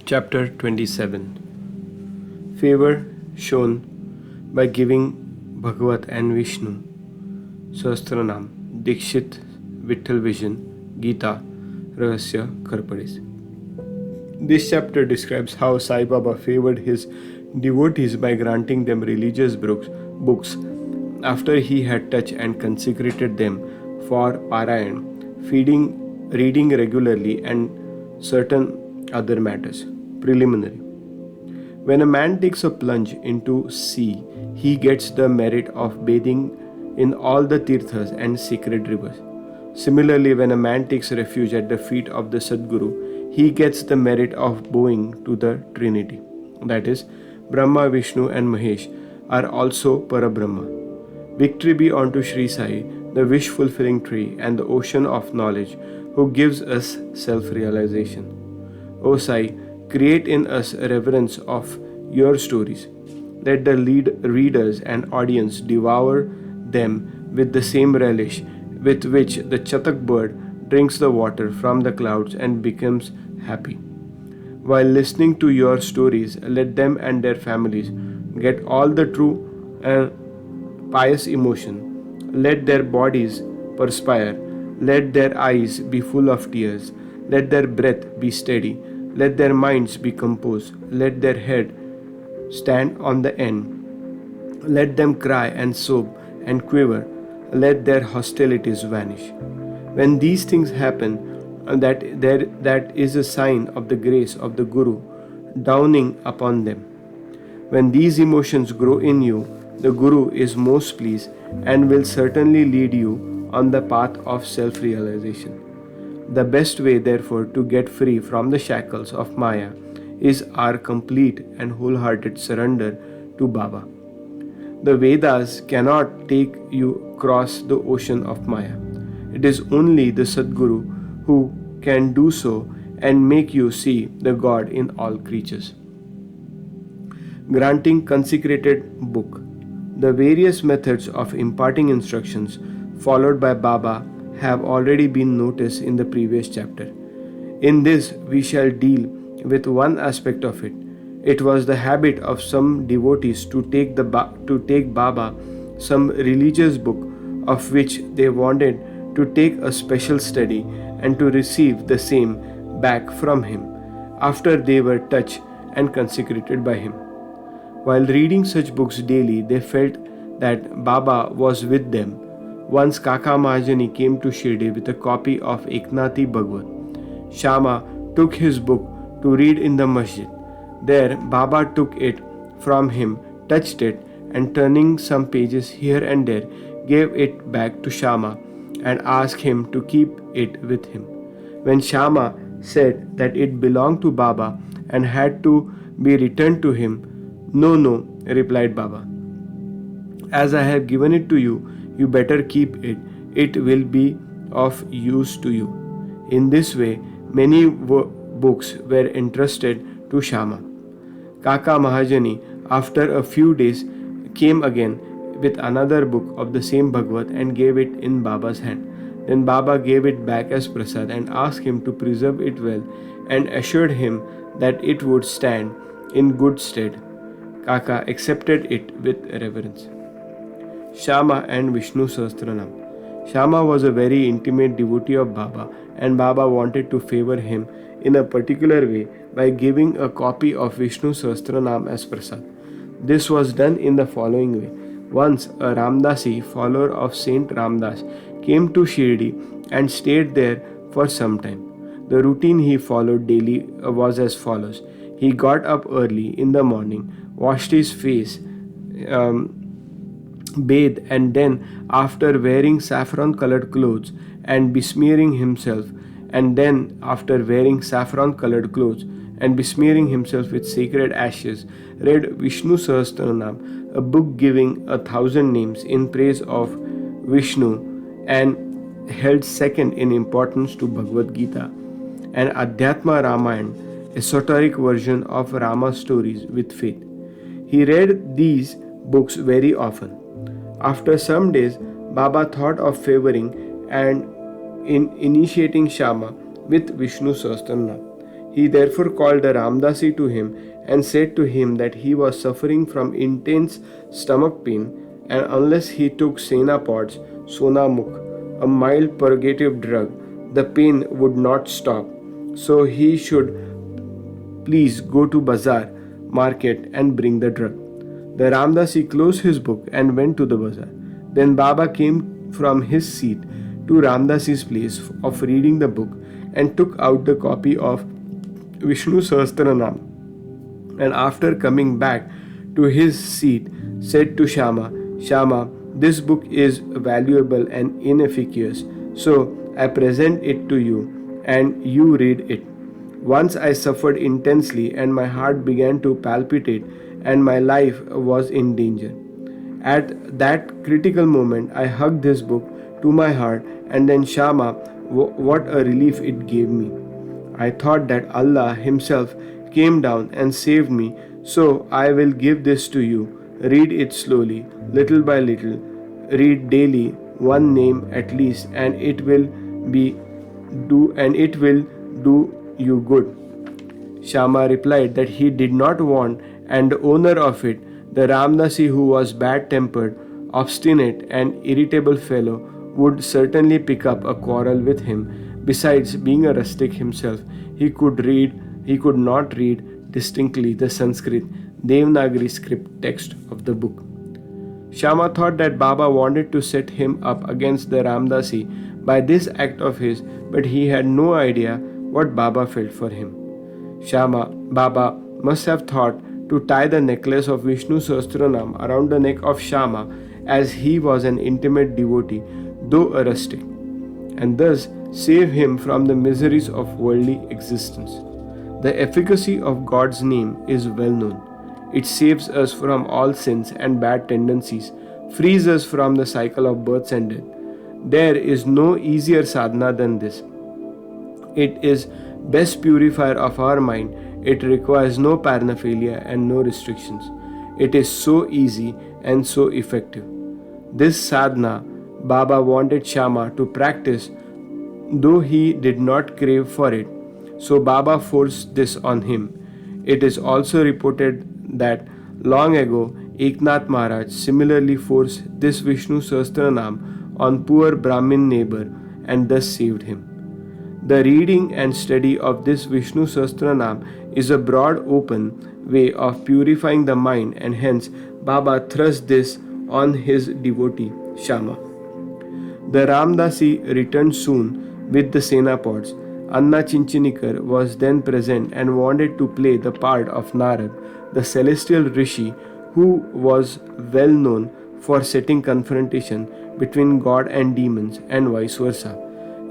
Chapter 27. Favour shown by giving Bhagwat and Vishnu Sahastranaam, Dixit, Vitthal vision, Geeta Rahasya, Khapardes. This chapter describes how Saibaba favored his devotees by granting them religious books after he had touched and consecrated them for Parayan, reading regularly, and certain other matters. Preliminary. When a man takes a plunge into sea, he gets the merit of bathing in all the tirthas and sacred rivers. Similarly, when a man takes refuge at the feet of the Sadguru, he gets the merit of bowing to the Trinity. That is, Brahma, Vishnu and Mahesh are also Parabrahma. Victory be unto Shri Sai, the wish-fulfilling tree and the ocean of knowledge, who gives us self-realization. O Sai, create in us a reverence of your stories. Let the readers and audience devour them with the same relish with which the chatak bird drinks the water from the clouds and becomes happy. While listening to your stories, let them and their families get all the true and pious emotion. Let their bodies perspire. Let their eyes be full of tears. Let their breath be steady. Let their minds be composed. Let their head stand on the end. Let them cry and sob and quiver. Let their hostilities vanish. When these things happen, that is a sign of the grace of the Guru dawning upon them. When these emotions grow in you, the Guru is most pleased and will certainly lead you on the path of self-realization. The best way, therefore, to get free from the shackles of Maya is our complete and wholehearted surrender to Baba. The Vedas cannot take you across the ocean of Maya. It is only the Sadguru who can do so and make you see the God in all creatures. Granting consecrated book. The various methods of imparting instructions followed by Baba have already been noticed in the previous chapter. In this, we shall deal with one aspect of it. It was the habit of some devotees to take Baba some religious book of which they wanted to take a special study and to receive the same back from him after they were touched and consecrated by him. While reading such books daily, they felt that Baba was with them. Once Kaka Mahajani came to Shirdi with a copy of Eknathi Bhagwat. Shama took his book to read in the masjid. There, Baba took it from him, touched it, and turning some pages here and there, gave it back to Shama and asked him to keep it with him. When Shama said that it belonged to Baba and had to be returned to him, "No," replied Baba. "As I have given it to you, you better keep it. It will be of use to you." In this way, many books were entrusted to Shama. Kaka Mahajani, after a few days, came again with another book of the same Bhagwat and gave it in Baba's hand. Then Baba gave it back as prasad and asked him to preserve it well and assured him that it would stand in good stead. Kaka accepted it with reverence. Shama and Vishnu Sahastranaam. Shama was a very intimate devotee of Baba, and Baba wanted to favor him in a particular way by giving a copy of Vishnu Sahastranaam as prasad. This was done in the following way. Once a Ramdasi, follower of Saint Ramdas, came to Shirdi and stayed there for some time. The routine he followed daily was as follows. He got up early in the morning, washed his face, bathed, and then, after wearing saffron-colored clothes and besmearing himself, with sacred ashes, read Vishnu Sahastranaam, a book giving 1,000 names in praise of Vishnu and held second in importance to Bhagavad Gita, and Adhyatma Ramayana, esoteric version of Rama's stories, with faith. He read these books very often. After some days, Baba thought of favoring and in initiating Shama with Vishnu Sahastranaam. He therefore called the Ramdasi to him and said to him that he was suffering from intense stomach pain, and unless he took Senapods, Sonamukh, a mild purgative drug, the pain would not stop. So he should please go to bazaar, market, and bring the drug. The Ramdasi closed his book and went to the bazaar. Then Baba came from his seat to Ramdasi's place of reading the book and took out the copy of Vishnu Sahastranaam, and after coming back to his seat said to Shama, Shama, this book is valuable and inefficacious, so I present it to you and you read it. Once I suffered intensely and my heart began to palpitate and my life was in danger. At that critical moment, I hugged this book to my heart, and then Shama, what a relief it gave me. I thought that Allah Himself came down and saved me, so I will give this to you. Read it slowly, little by little. Read daily, one name at least, and it will do you good. Shama replied that he did not want, and the owner of it, the Ramdasi, who was bad-tempered, obstinate, and irritable fellow, would certainly pick up a quarrel with him. Besides being a rustic himself, he could not read distinctly the Sanskrit Devanagari script text of the book. Shama thought that Baba wanted to set him up against the Ramdasi by this act of his, but he had no idea what Baba felt for him. Baba must have thought to tie the necklace of Vishnu Sahasranam around the neck of Shama, as he was an intimate devotee, though a rustic, and thus save him from the miseries of worldly existence. The efficacy of God's name is well known. It saves us from all sins and bad tendencies, frees us from the cycle of births and death. There is no easier sadhana than this. It is best purifier of our mind. It requires no paraphernalia and no restrictions. It is so easy and so effective. This sadhana Baba wanted Shama to practice, though he did not crave for it. So Baba forced this on him. It is also reported that long ago Eknath Maharaj similarly forced this Vishnu Sahasranam on poor Brahmin neighbor and thus saved him. The reading and study of this Vishnu Sahasranam is a broad open way of purifying the mind, and hence Baba thrust this on his devotee Shama. The Ramdasi returned soon with the Senapods. Anna Chinchinikar was then present and wanted to play the part of Narad, the celestial rishi who was well known for setting confrontation between God and demons and vice versa.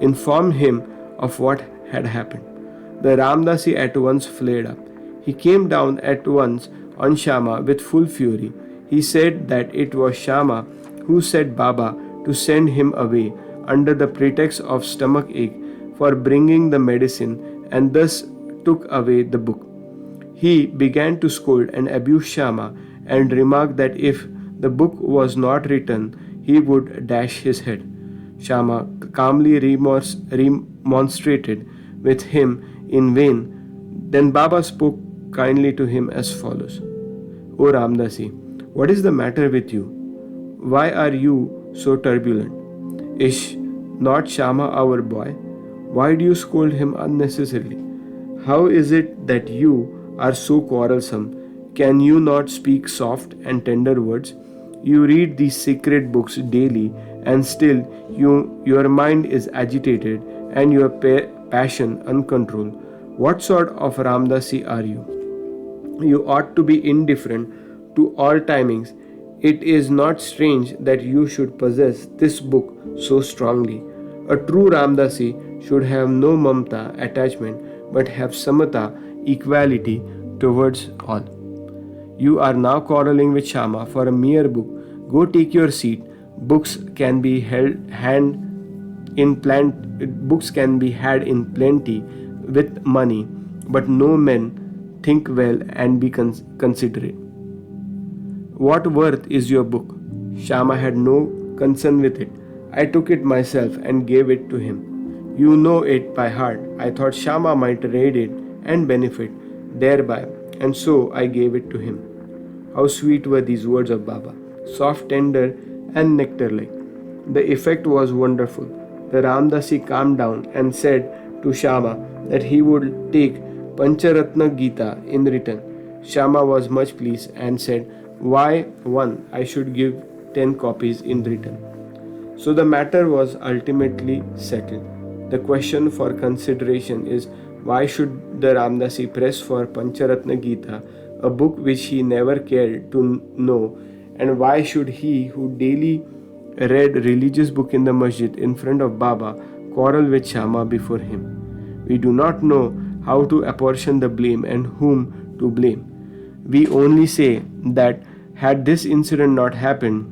Informed him of what had happened. The Ramdasi at once flared up. He came down at once on Shama with full fury. He said that it was Shama who said Baba to send him away under the pretext of stomach ache for bringing the medicine, and thus took away the book. He began to scold and abuse Shama and remarked that if the book was not written, he would dash his head. Shama calmly remonstrated with him in vain. Then Baba spoke kindly to him as follows: O Ramdasi, what is the matter with you? Why are you so turbulent? Is not Shama our boy? Why do you scold him unnecessarily? How is it that you are so quarrelsome? Can you not speak soft and tender words? You read these sacred books daily, and still your mind is agitated and your passion uncontrolled. What sort of Ramdasi are you? You ought to be indifferent to all timings. It is not strange that you should possess this book so strongly. A true Ramdasi should have no mamta, attachment, but have samata, equality towards all. You are now quarreling with Shama for a mere book. Go take your seat. Books can be had in plenty with money, but no men think well and be considerate. What worth is your book? Shama had no concern with it. I took it myself and gave it to him. You know it by heart. I thought Shama might read it and benefit thereby, and so I gave it to him." How sweet were these words of Baba, soft, tender, and nectar-like. The effect was wonderful. The Ramdasi calmed down and said to Shama that he would take Pancharatna Gita in return. Shama was much pleased and said, "Why one? I should give 10 copies in return." So the matter was ultimately settled. The question for consideration is, why should the Ramdasi press for Pancharatna Gita, a book which he never cared to know, and why should he, who daily read religious book in the masjid in front of Baba, quarrel with Shama before him? We do not know how to apportion the blame and whom to blame. We only say that had this incident not happened,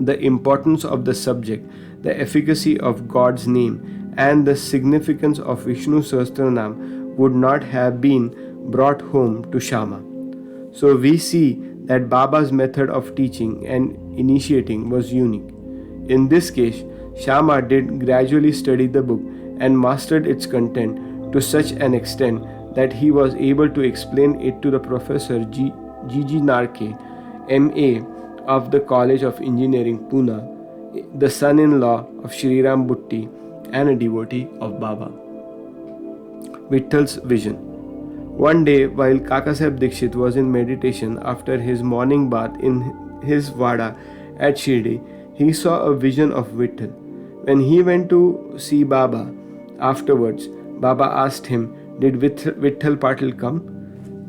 the importance of the subject, the efficacy of God's name, and the significance of Vishnu Sahastranaam would not have been brought home to Shama. So we see that Baba's method of teaching and initiating was unique. In this case, Shama did gradually study the book and mastered its content to such an extent that he was able to explain it to the Professor G. G. Narke, M.A. of the College of Engineering, Pune, the son-in-law of Shri Ram Bhutti and a devotee of Baba. Vithal's vision. One day, while Kakasaheb Dixit was in meditation after his morning bath in his vada at Shirdi, he saw a vision of Vitthal. When he went to see Baba afterwards, Baba asked him, "Did Vitthal Patil come?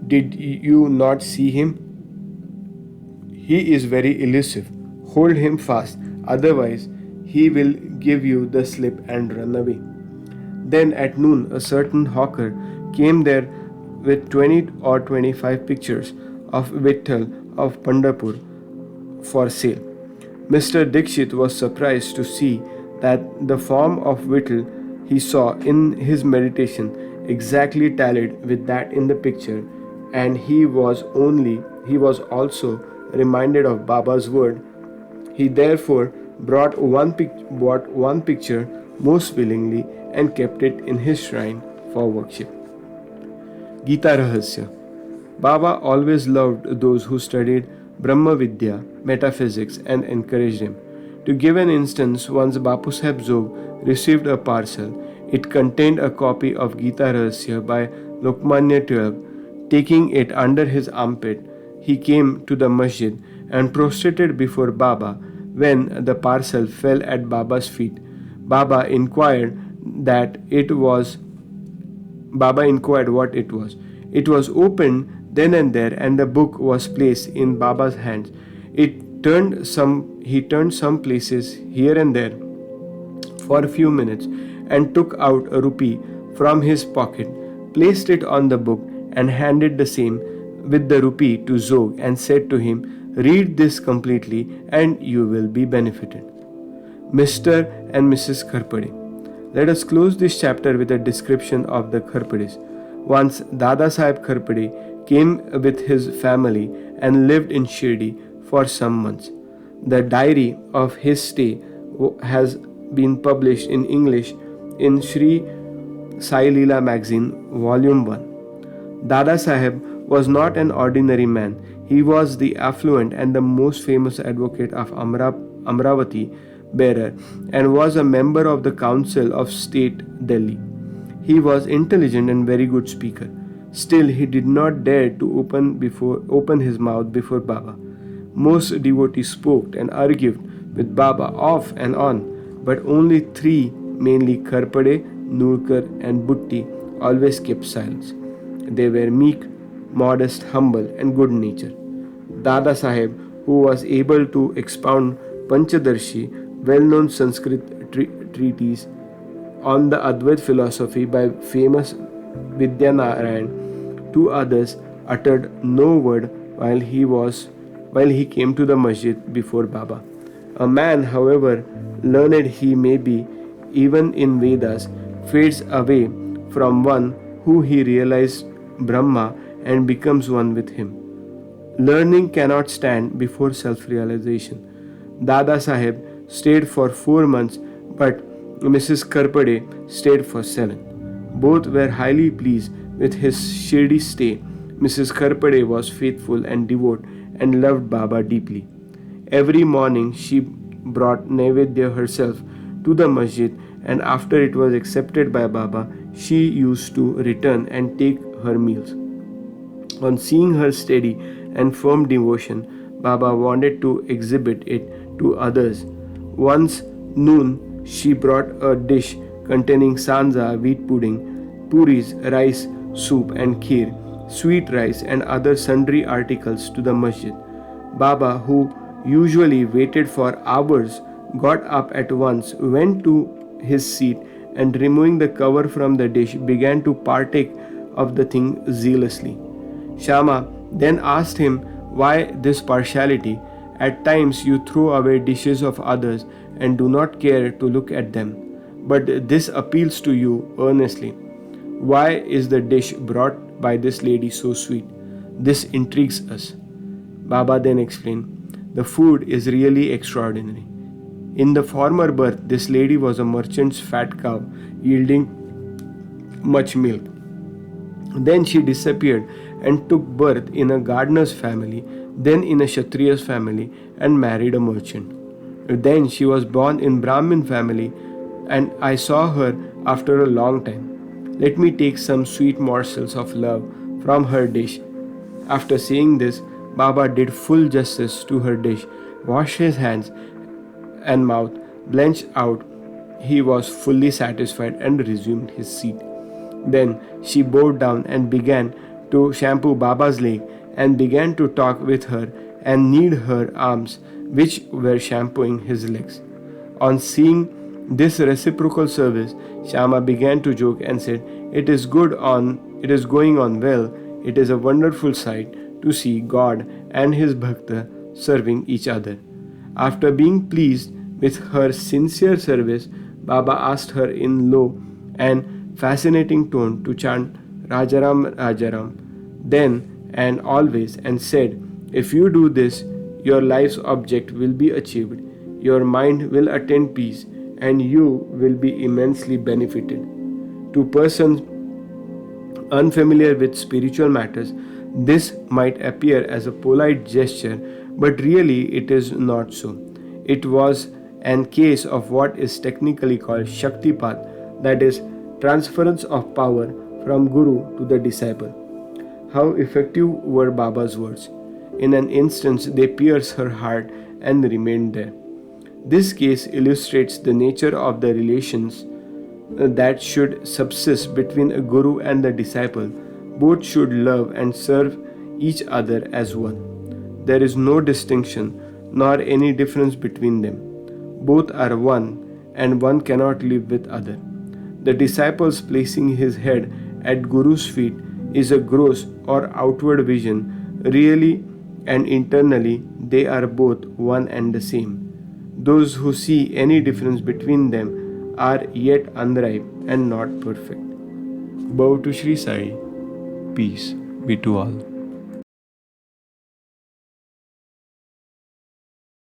Did you not see him? He is very elusive. Hold him fast, otherwise he will give you the slip and run away." Then at noon, a certain hawker came there with 20 or 25 pictures of Vitthal of Pandharpur for sale. Mr. Dixit was surprised to see that the form of Vitthal he saw in his meditation exactly tallied with that in the picture, and he was also reminded of Baba's word. He therefore bought one picture most willingly and kept it in his shrine for worship. Geeta Rahasya. Baba always loved those who studied Brahma Vidya, metaphysics, and encouraged him. To give an instance, once Bapu Saheb Zog received a parcel. It contained a copy of Geeta Rahasya by Lokmanya Tilak. Taking it under his armpit, he came to the masjid and prostrated before Baba when the parcel fell at Baba's feet. Baba inquired what it was. It was opened then and there, and the book was placed in Baba's hands. He turned some places here and there for a few minutes and took out a rupee from his pocket, placed it on the book, and handed the same with the rupee to Zog and said to him, "Read this completely and you will be benefited." Mr. and Mrs. Khapardes. Let us close this chapter with a description of the Khapardes. Once Dada Saheb Khapardes came with his family and lived in Shirdi for some months. The diary of his stay has been published in English in Shri Sai Leela magazine, volume 1. Dada Saheb was not an ordinary man. He was the affluent and the most famous advocate of Amravati bearer and was a member of the Council of State, Delhi. He was intelligent and very good speaker. Still, he did not dare to open his mouth before Baba. Most devotees spoke and argued with Baba off and on, but only three, mainly Khapardes, Nurkar, and Bhutti, always kept silence. They were meek, modest, humble, and good-natured. Dada Saheb, who was able to expound Panchadarshi, well-known Sanskrit treatise on the Advait philosophy by famous Vidyanarayan, two others uttered no word while he came to the masjid before Baba. A man, however learned he may be, even in Vedas, fades away from one who he realizes Brahma and becomes one with him. Learning cannot stand before self-realization. Dada Saheb stayed for 4 months, but Mrs. Khapardes stayed for 7. Both were highly pleased with his Shirdi stay, Mrs. Kharpade was faithful and devout and loved Baba deeply. Every morning she brought Naivedya herself to the masjid, and after it was accepted by Baba, she used to return and take her meals. On seeing her steady and firm devotion, Baba wanted to exhibit it to others. Once noon, she brought a dish containing sanza, wheat pudding, puris, rice, soup and kheer, sweet rice and other sundry articles to the masjid. Baba, who usually waited for hours, got up at once, went to his seat, and removing the cover from the dish, began to partake of the thing zealously. Shama then asked him, "Why this partiality? At times you throw away dishes of others and do not care to look at them. But this appeals to you earnestly. Why is the dish brought by this lady so sweet? This intrigues us." Baba then explained, "The food is really extraordinary. In the former birth, this lady was a merchant's fat cow, yielding much milk. Then she disappeared and took birth in a gardener's family, then in a Kshatriya's family, and married a merchant. Then she was born in Brahmin family, and I saw her after a long time. Let me take some sweet morsels of love from her dish." After saying this, Baba did full justice to her dish, washed his hands and mouth, blenched out. He was fully satisfied and resumed his seat. Then she bowed down and began to shampoo Baba's leg, and began to talk with her and knead her arms, which were shampooing his legs. On seeing this reciprocal service, Shama began to joke and said, It is going on well. It is a wonderful sight to see God and his bhakta serving each other." After being pleased with her sincere service, Baba asked her in low and fascinating tone to chant Rajaram Rajaram then and always, and said, "If you do this, your life's object will be achieved, your mind will attain peace, and you will be immensely benefited." To persons unfamiliar with spiritual matters, this might appear as a polite gesture, but really it is not so. It was an case of what is technically called Shaktipat, that is, transference of power from Guru to the disciple. How effective were Baba's words! In an instant they pierced her heart and remained there. This case illustrates the nature of the relations that should subsist between a Guru and the disciple. Both should love and serve each other as one. There is no distinction nor any difference between them. Both are one, and one cannot live with other. The disciple's placing his head at Guru's feet is a gross or outward vision. Really and internally they are both one and the same. Those who see any difference between them are yet unripe and not perfect. Bow to Shri Sai. Peace be to all.